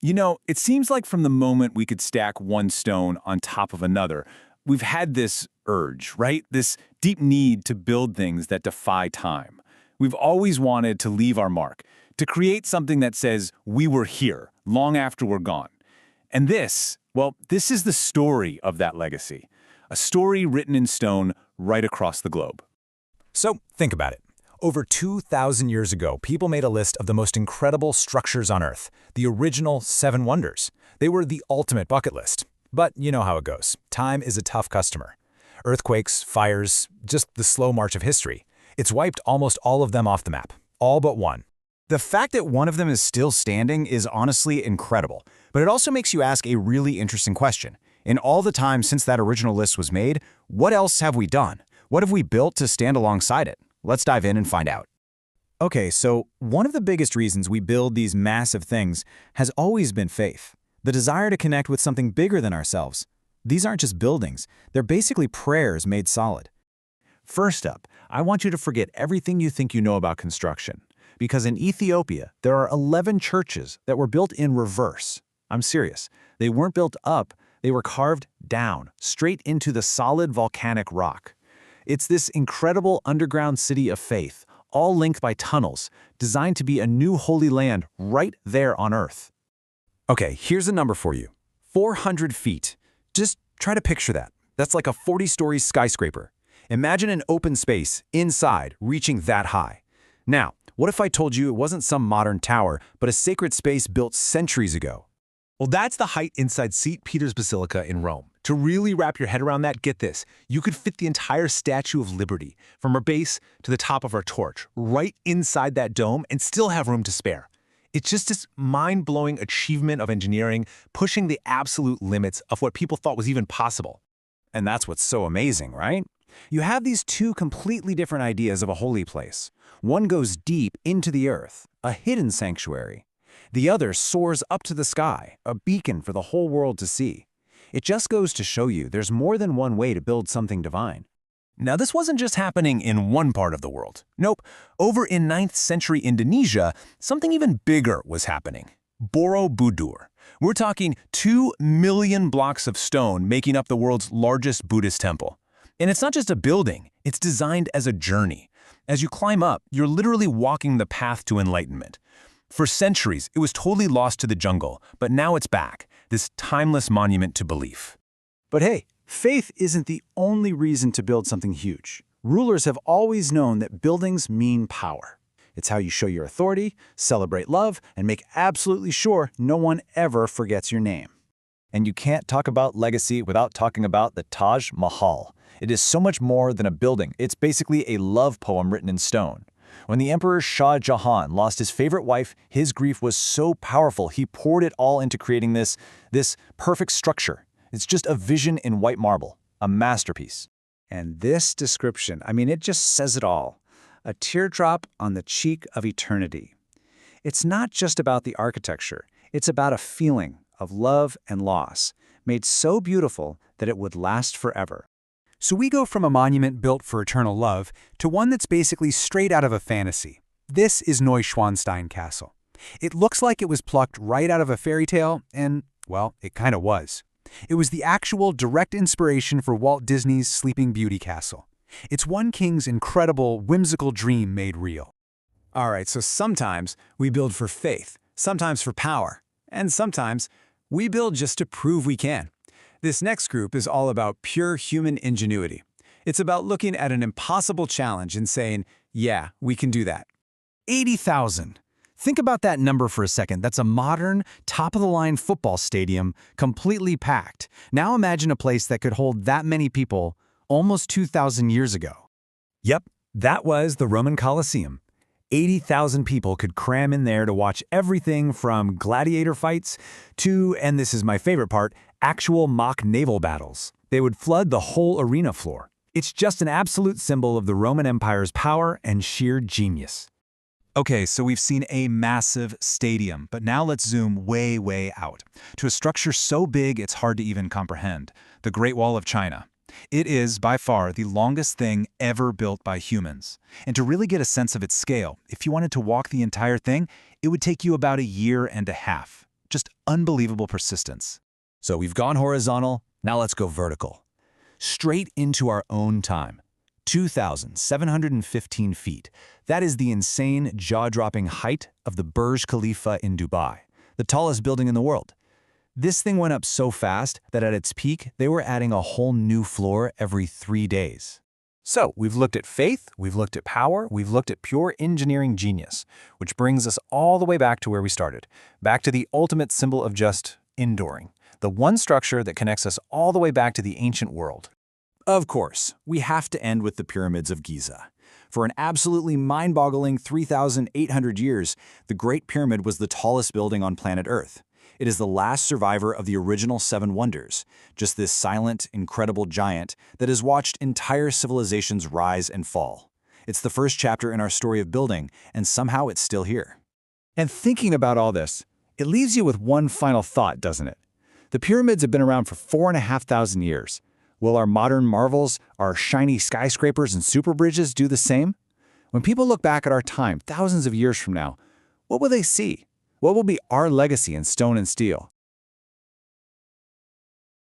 You know, it seems like from the moment we could stack one stone on top of another, we've had this urge, right? This deep need to build things that defy time. We've always wanted to leave our mark, to create something that says we were here long after we're gone. And this, well, this is the story of that legacy. A story written in stone right across the globe. So, think about it. Over 2,000 years ago, people made a list of the most incredible structures on Earth, the original 7 wonders. They were the ultimate bucket list. But you know how it goes. Time is a tough customer. Earthquakes, fires, just the slow march of history. It's wiped almost all of them off the map. All but one. The fact that one of them is still standing is honestly incredible, but it also makes you ask a really interesting question. In all the time since that original list was made, what else have we done? What have we built to stand alongside it? Let's dive in and find out. Okay, so one of the biggest reasons we build these massive things has always been faith. The desire to connect with something bigger than ourselves. These aren't just buildings, they're basically prayers made solid. First up, I want you to forget everything you think you know about construction. Because in Ethiopia, there are 11 churches that were built in reverse. I'm serious. They weren't built up, they were carved down, straight into the solid volcanic rock. It's this incredible underground city of faith, all linked by tunnels, designed to be a new holy land right there on Earth. Okay, here's a number for you. 400 feet. Just try to picture that. That's like a 40-story skyscraper. Imagine an open space inside reaching that high. Now, what if I told you it wasn't some modern tower, but a sacred space built centuries ago? Well, that's the height inside St. Peter's Basilica in Rome. To really wrap your head around that, get this. You could fit the entire Statue of Liberty, from our base to the top of our torch, right inside that dome and still have room to spare. It's just this mind-blowing achievement of engineering, pushing the absolute limits of what people thought was even possible. And that's what's so amazing, right? You have these two completely different ideas of a holy place. One goes deep into the earth, a hidden sanctuary. The other soars up to the sky, a beacon for the whole world to see. It just goes to show you there's more than one way to build something divine. Now, this wasn't just happening in one part of the world. Nope. Over in 9th century Indonesia, something even bigger was happening. Borobudur. We're talking 2 million blocks of stone making up the world's largest Buddhist temple. And it's not just a building, it's designed as a journey. As you climb up, you're literally walking the path to enlightenment. For centuries, it was totally lost to the jungle, but now it's back, this timeless monument to belief. But hey, faith isn't the only reason to build something huge. Rulers have always known that buildings mean power. It's how you show your authority, celebrate love, and make absolutely sure no one ever forgets your name. And you can't talk about legacy without talking about the Taj Mahal. It is so much more than a building. It's basically a love poem written in stone. When the Emperor Shah Jahan lost his favorite wife, his grief was so powerful, he poured it all into creating this perfect structure. It's just a vision in white marble, a masterpiece. And this description, it just says it all. A teardrop on the cheek of eternity. It's not just about the architecture. It's about a feeling of love and loss, made so beautiful that it would last forever. So we go from a monument built for eternal love to one that's basically straight out of a fantasy. This is Neuschwanstein Castle. It looks like it was plucked right out of a fairy tale, and, well, it kind of was. It was the actual direct inspiration for Walt Disney's Sleeping Beauty Castle. It's one king's incredible, whimsical dream made real. All right, so sometimes we build for faith, sometimes for power, and sometimes we build just to prove we can. This next group is all about pure human ingenuity. It's about looking at an impossible challenge and saying, yeah, we can do that. 80,000. Think about that number for a second. That's a modern, top-of-the-line football stadium, completely packed. Now imagine a place that could hold that many people almost 2,000 years ago. Yep, that was the Roman Colosseum. 80,000 people could cram in there to watch everything from gladiator fights to, and this is my favorite part, actual mock naval battles. They would flood the whole arena floor. It's just an absolute symbol of the Roman Empire's power and sheer genius. Okay, so we've seen a massive stadium, but now let's zoom way, way out to a structure so big it's hard to even comprehend, the Great Wall of China. It is, by far, the longest thing ever built by humans. And to really get a sense of its scale, if you wanted to walk the entire thing, it would take you about a year and a half. Just unbelievable persistence. So we've gone horizontal, now let's go vertical. Straight into our own time. 2,715 feet. That is the insane, jaw-dropping height of the Burj Khalifa in Dubai, the tallest building in the world. This thing went up so fast that at its peak, they were adding a whole new floor every 3 days. So, we've looked at faith, we've looked at power, we've looked at pure engineering genius, which brings us all the way back to where we started, back to the ultimate symbol of just enduring, the one structure that connects us all the way back to the ancient world. Of course, we have to end with the Pyramids of Giza. For an absolutely mind-boggling 3,800 years, the Great Pyramid was the tallest building on planet Earth. It is the last survivor of the original 7 wonders, just this silent, incredible giant that has watched entire civilizations rise and fall. It's the first chapter in our story of building, and somehow it's still here. And thinking about all this, it leaves you with one final thought, doesn't it? The pyramids have been around for 4,500 years. Will our modern marvels, our shiny skyscrapers and super bridges do the same? When people look back at our time thousands of years from now, what will they see? What will be our legacy in stone and steel?